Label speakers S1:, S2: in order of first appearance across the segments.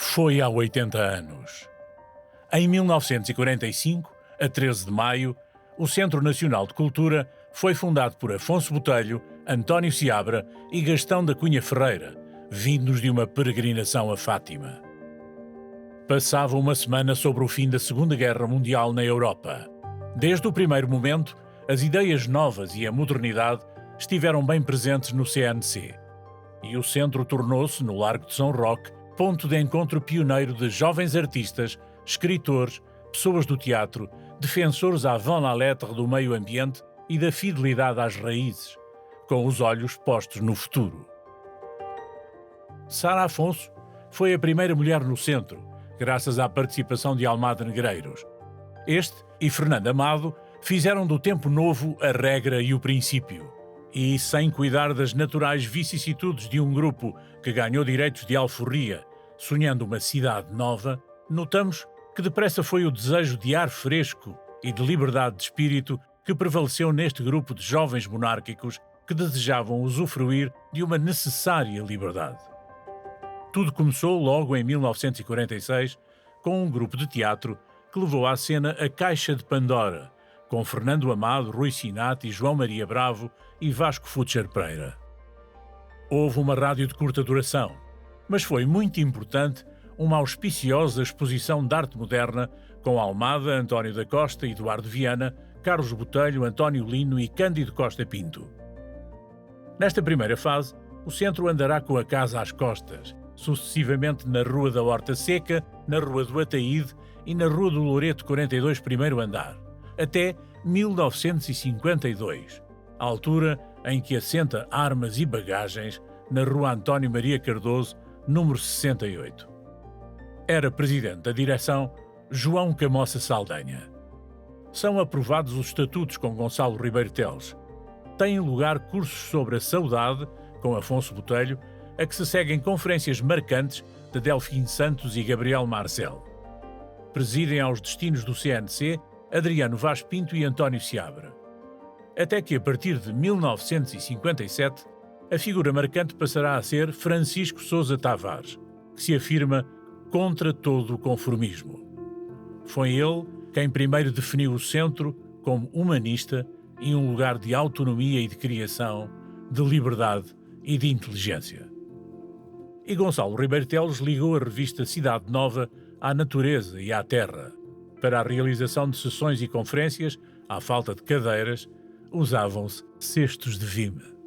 S1: Foi há 80 anos. Em 1945, a 13 de maio, o Centro Nacional de Cultura foi fundado por Afonso Botelho, António Seabra e Gastão da Cunha Ferreira, vindos de uma peregrinação a Fátima. Passava uma semana sobre o fim da Segunda Guerra Mundial na Europa. Desde o primeiro momento, as ideias novas e a modernidade estiveram bem presentes no CNC. E o centro tornou-se, no Largo de São Roque, ponto de encontro pioneiro de jovens artistas, escritores, pessoas do teatro, defensores avant la lettre do meio ambiente e da fidelidade às raízes, com os olhos postos no futuro. Sara Afonso foi a primeira mulher no centro, graças à participação de Almada Negreiros. Este e Fernando Amado fizeram do tempo novo a regra e o princípio. E, sem cuidar das naturais vicissitudes de um grupo que ganhou direitos de alforria, sonhando uma cidade nova, notamos que depressa foi o desejo de ar fresco e de liberdade de espírito que prevaleceu neste grupo de jovens monárquicos que desejavam usufruir de uma necessária liberdade. Tudo começou logo em 1946 com um grupo de teatro que levou à cena A Caixa de Pandora, com Fernando Amado, Rui Sinati, João Maria Bravo e Vasco Futcher Pereira. Houve uma rádio de curta duração, mas foi muito importante uma auspiciosa exposição de arte moderna com Almada, António da Costa, Eduardo Viana, Carlos Botelho, António Lino e Cândido Costa Pinto. Nesta primeira fase, o centro andará com a casa às costas, sucessivamente na Rua da Horta Seca, na Rua do Ataíde e na Rua do Loreto 42, primeiro andar, até 1952, a altura em que assenta armas e bagagens na Rua António Maria Cardoso, número 68. Era presidente da direção João Camossa Saldanha. São aprovados os estatutos com Gonçalo Ribeiro Teles. Têm lugar cursos sobre a saudade, com Afonso Botelho, a que se seguem conferências marcantes de Delfim Santos e Gabriel Marcel. Presidem aos destinos do CNC Adriano Vaz Pinto e António Seabra. Até que, a partir de 1957, a figura marcante passará a ser Francisco Sousa Tavares, que se afirma contra todo o conformismo. Foi ele quem primeiro definiu o centro como humanista e um lugar de autonomia e de criação, de liberdade e de inteligência. E Gonçalo Ribeiro Teles ligou a revista Cidade Nova à natureza e à terra. Para a realização de sessões e conferências, à falta de cadeiras, usavam-se cestos de vime.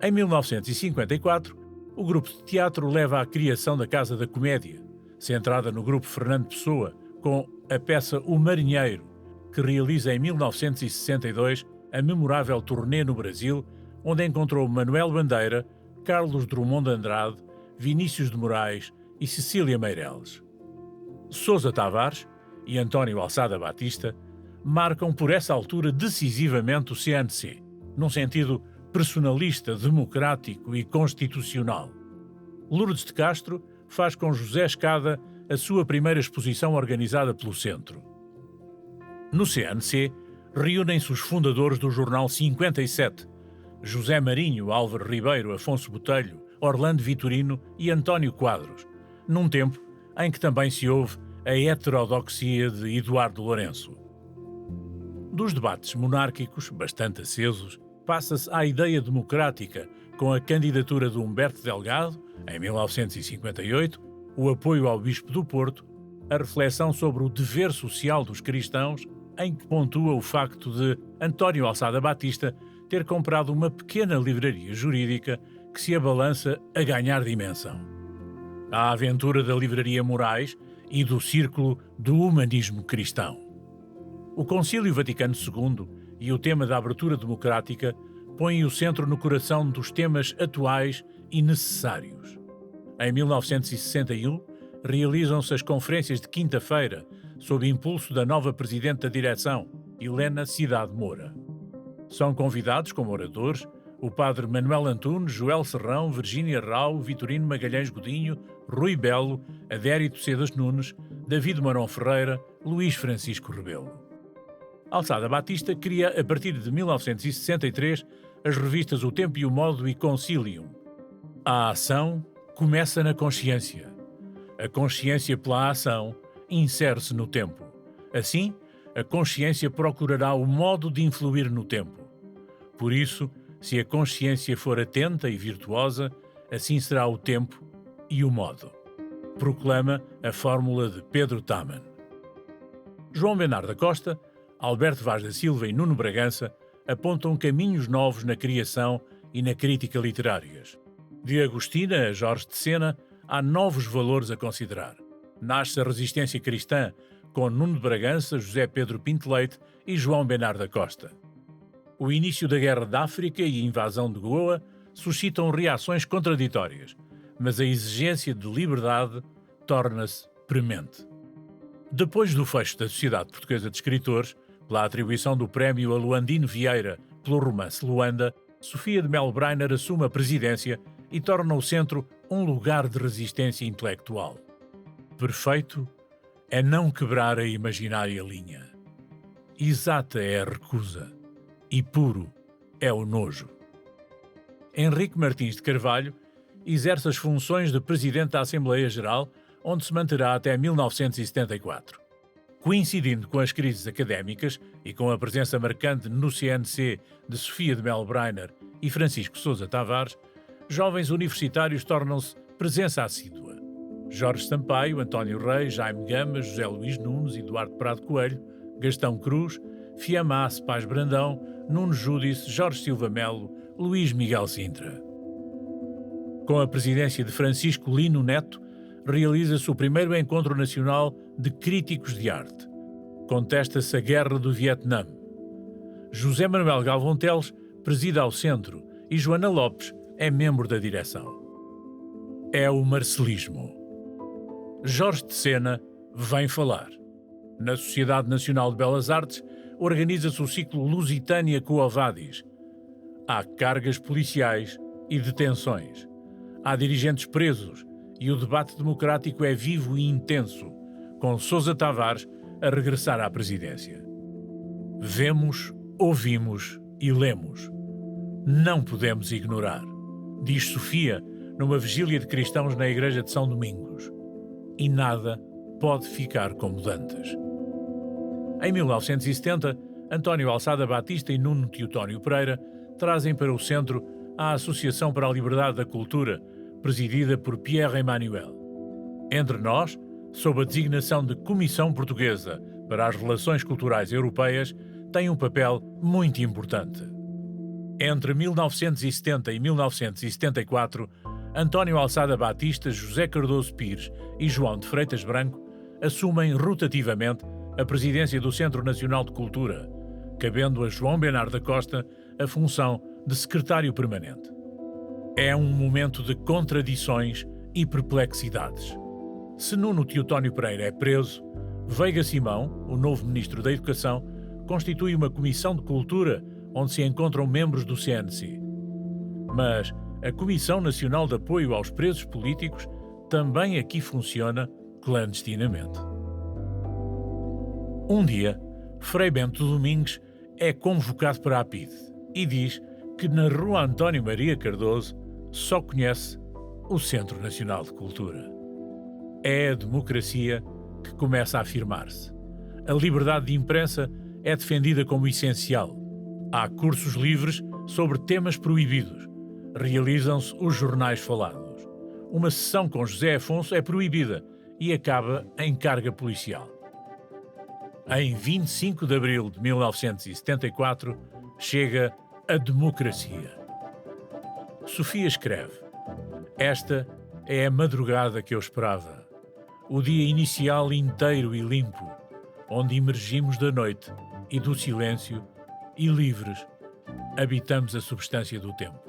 S1: Em 1954, o grupo de teatro leva à criação da Casa da Comédia, centrada no grupo Fernando Pessoa, com a peça O Marinheiro, que realiza em 1962 a memorável turnê no Brasil, onde encontrou Manuel Bandeira, Carlos Drummond de Andrade, Vinícius de Moraes e Cecília Meireles. Sousa Tavares e António Alçada Batista marcam por essa altura decisivamente o CNC, num sentido personalista, democrático e constitucional. Lourdes de Castro faz com José Escada a sua primeira exposição organizada pelo Centro. No CNC, reúnem-se os fundadores do Jornal 57, José Marinho, Álvaro Ribeiro, Afonso Botelho, Orlando Vitorino e António Quadros, num tempo em que também se ouve a heterodoxia de Eduardo Lourenço. Dos debates monárquicos, bastante acesos, passa-se à ideia democrática, com a candidatura de Humberto Delgado, em 1958, o apoio ao Bispo do Porto, a reflexão sobre o dever social dos cristãos, em que pontua o facto de António Alçada Batista ter comprado uma pequena livraria jurídica que se abalança a ganhar dimensão. A aventura da Livraria Moraes e do Círculo do Humanismo Cristão. O Concílio Vaticano II e o tema da abertura democrática põem o centro no coração dos temas atuais e necessários. Em 1961, realizam-se as conferências de quinta-feira, sob impulso da nova presidente da direção, Helena Cidade Moura. São convidados como oradores o padre Manuel Antunes, Joel Serrão, Virgínia Rau, Vitorino Magalhães Godinho, Rui Belo, Adérito Cedas Nunes, David Marão Ferreira, Luís Francisco Rebelo. Alçada Batista cria, a partir de 1963, as revistas O Tempo e o Modo e Concilium. A ação começa na consciência. A consciência pela ação insere-se no tempo. Assim, a consciência procurará o modo de influir no tempo. Por isso, se a consciência for atenta e virtuosa, assim será o tempo e o modo. Proclama a fórmula de Pedro Taman. João Bernardo da Costa, Alberto Vaz da Silva e Nuno Bragança apontam caminhos novos na criação e na crítica literárias. De Agostina a Jorge de Sena, há novos valores a considerar. Nasce a resistência cristã com Nuno de Bragança, José Pedro Pinto Leite e João Bernardo da Costa. O início da Guerra da África e a invasão de Goa suscitam reações contraditórias, mas a exigência de liberdade torna-se premente. Depois do fecho da Sociedade Portuguesa de Escritores, pela atribuição do prémio a Luandino Vieira pelo romance Luanda, Sofia de Melo Brainer assume a presidência e torna o centro um lugar de resistência intelectual. Perfeito é não quebrar a imaginária linha. Exata é a recusa e puro é o nojo. Henrique Martins de Carvalho exerce as funções de Presidente da Assembleia Geral, onde se manterá até 1974. Coincidindo com as crises académicas e com a presença marcante no CNC de Sofia de Melo Brainer e Francisco Sousa Tavares, jovens universitários tornam-se presença assídua. Jorge Sampaio, António Reis, Jaime Gama, José Luís Nunes, Eduardo Prado Coelho, Gastão Cruz, Fiammace Paz Brandão, Nuno Júdice, Jorge Silva Melo, Luís Miguel Sintra. Com a presidência de Francisco Lino Neto, realiza-se o primeiro encontro nacional de críticos de arte. Contesta-se a Guerra do Vietnã. José Manuel Galvão Teles preside ao centro e Joana Lopes é membro da direção. É o marcelismo. Jorge de Sena vem falar. Na Sociedade Nacional de Belas Artes organiza-se o ciclo Lusitânia Quo Vadis. Há cargas policiais e detenções. Há dirigentes presos e o debate democrático é vivo e intenso, com Sousa Tavares a regressar à presidência. Vemos, ouvimos e lemos. Não podemos ignorar, diz Sofia numa vigília de cristãos na igreja de São Domingos. E nada pode ficar como dantes. Em 1970, António Alçada Batista e Nuno Teotónio Pereira trazem para o centro a Associação para a Liberdade da Cultura, presidida por Pierre Emmanuel. Entre nós, sob a designação de Comissão Portuguesa para as Relações Culturais Europeias, tem um papel muito importante. Entre 1970 e 1974, António Alçada Batista, José Cardoso Pires e João de Freitas Branco assumem rotativamente a presidência do Centro Nacional de Cultura, cabendo a João Bernardo da Costa a função de secretário permanente. É um momento de contradições e perplexidades. Se Nuno Teotónio Pereira é preso, Veiga Simão, o novo Ministro da Educação, constitui uma comissão de cultura onde se encontram membros do CNC. Mas a Comissão Nacional de Apoio aos Presos Políticos também aqui funciona clandestinamente. Um dia, Frei Bento Domingues é convocado para a PIDE e diz que na Rua António Maria Cardoso só conhece o Centro Nacional de Cultura. É a democracia que começa a afirmar-se. A liberdade de imprensa é defendida como essencial. Há cursos livres sobre temas proibidos. Realizam-se os jornais falados. Uma sessão com José Afonso é proibida e acaba em carga policial. Em 25 de abril de 1974, chega a democracia. Sofia escreve: esta é a madrugada que eu esperava, o dia inicial inteiro e limpo, onde emergimos da noite e do silêncio e livres habitamos a substância do tempo.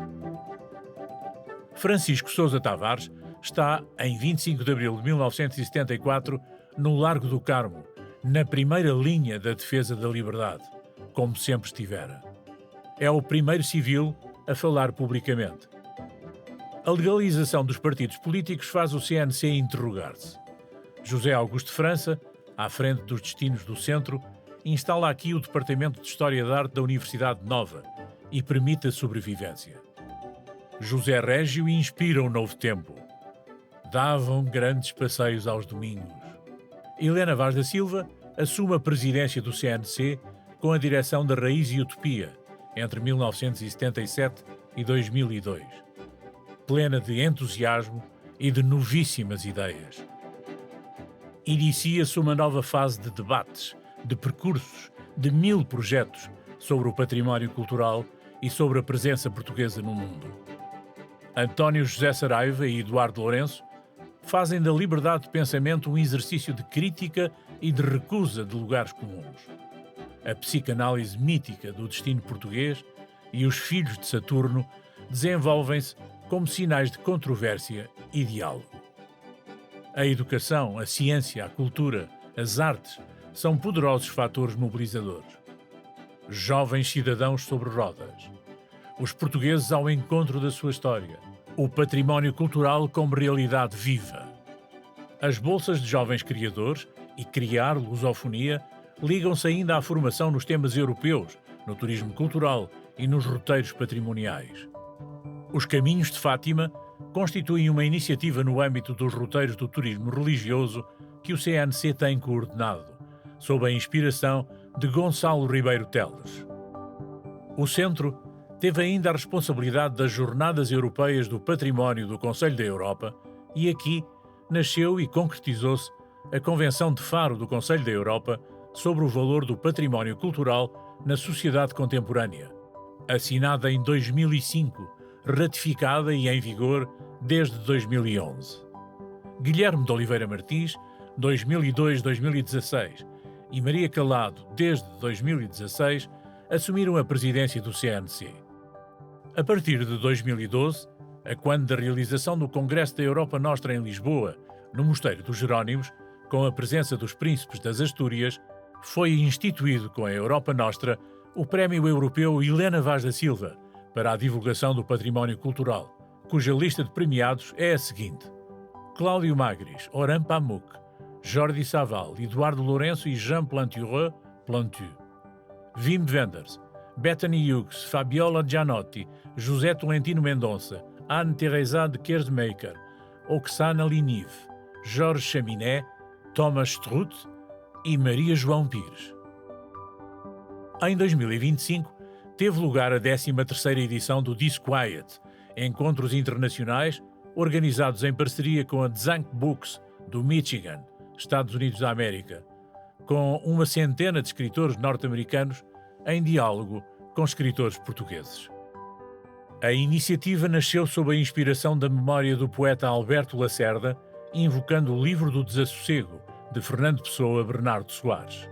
S1: Francisco Sousa Tavares está, em 25 de abril de 1974, no Largo do Carmo, na primeira linha da defesa da liberdade, como sempre estivera. É o primeiro civil a falar publicamente. A legalização dos partidos políticos faz o CNC interrogar-se. José Augusto França, à frente dos destinos do centro, instala aqui o Departamento de História da Arte da Universidade Nova e permite a sobrevivência. José Régio inspira um novo tempo. davam grandes passeios aos domingos. Helena Vaz da Silva assume a presidência do CNC com a direção da Raiz e Utopia, entre 1977 e 2002, plena de entusiasmo e de novíssimas ideias. Inicia-se uma nova fase de debates, de percursos, de 1000 projetos sobre o património cultural e sobre a presença portuguesa no mundo. António José Saraiva e Eduardo Lourenço fazem da liberdade de pensamento um exercício de crítica e de recusa de lugares comuns. A psicanálise mítica do destino português e os filhos de Saturno desenvolvem-se como sinais de controvérsia e diálogo. A educação, a ciência, a cultura, as artes são poderosos fatores mobilizadores. Jovens cidadãos sobre rodas. Os portugueses ao encontro da sua história. O património cultural como realidade viva. As bolsas de jovens criadores e Criar Lusofonia ligam-se ainda à formação nos temas europeus, no turismo cultural e nos roteiros patrimoniais. Os Caminhos de Fátima constituem uma iniciativa no âmbito dos roteiros do turismo religioso que o CNC tem coordenado, sob a inspiração de Gonçalo Ribeiro Teles. O Centro teve ainda a responsabilidade das Jornadas Europeias do Património do Conselho da Europa e aqui nasceu e concretizou-se a Convenção de Faro do Conselho da Europa sobre o valor do património cultural na sociedade contemporânea, assinada em 2005, ratificada e em vigor desde 2011. Guilherme de Oliveira Martins, 2002-2016, e Maria Calado, desde 2016, assumiram a presidência do CNC. A partir de 2012, a quando da realização do Congresso da Europa Nostra em Lisboa, no Mosteiro dos Jerónimos, com a presença dos príncipes das Astúrias, foi instituído com a Europa Nostra o Prémio Europeu Helena Vaz da Silva para a divulgação do património cultural, cuja lista de premiados é a seguinte: Cláudio Magris, Oran Pamuk, Jordi Saval, Eduardo Lourenço e Jean Plantureux, Plantu. Wim Wenders, Bethany Hughes, Fabiola Gianotti, José Tolentino Mendonça, Anne-Theresa de Kersmaker, Oksana Liniv, Jorge Chaminé, Thomas Strutt e Maria João Pires. Em 2025, teve lugar a 13ª edição do Disquiet, encontros internacionais organizados em parceria com a Tzanck Books, do Michigan, Estados Unidos da América, com uma centena de escritores norte-americanos em diálogo com escritores portugueses. A iniciativa nasceu sob a inspiração da memória do poeta Alberto Lacerda, invocando o Livro do Desassossego, de Fernando Pessoa Bernardo Soares.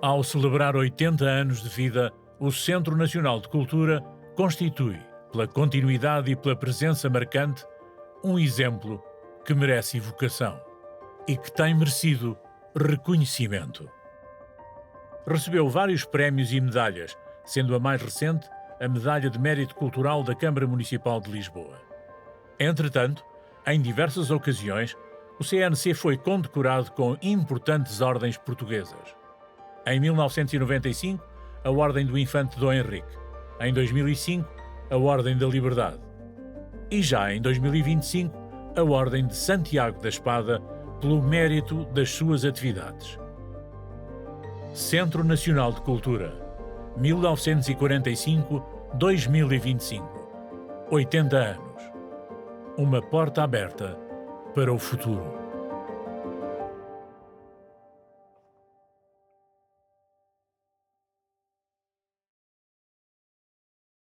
S1: Ao celebrar 80 anos de vida, o Centro Nacional de Cultura constitui, pela continuidade e pela presença marcante, um exemplo que merece evocação e que tem merecido reconhecimento. Recebeu vários prémios e medalhas, sendo a mais recente a Medalha de Mérito Cultural da Câmara Municipal de Lisboa. Entretanto, em diversas ocasiões, o CNC foi condecorado com importantes ordens portuguesas. Em 1995, a Ordem do Infante Dom Henrique. Em 2005, a Ordem da Liberdade. E já em 2025, a Ordem de Santiago da Espada, pelo mérito das suas atividades. Centro Nacional de Cultura, 1945-2025. 80 anos. Uma porta aberta para o futuro.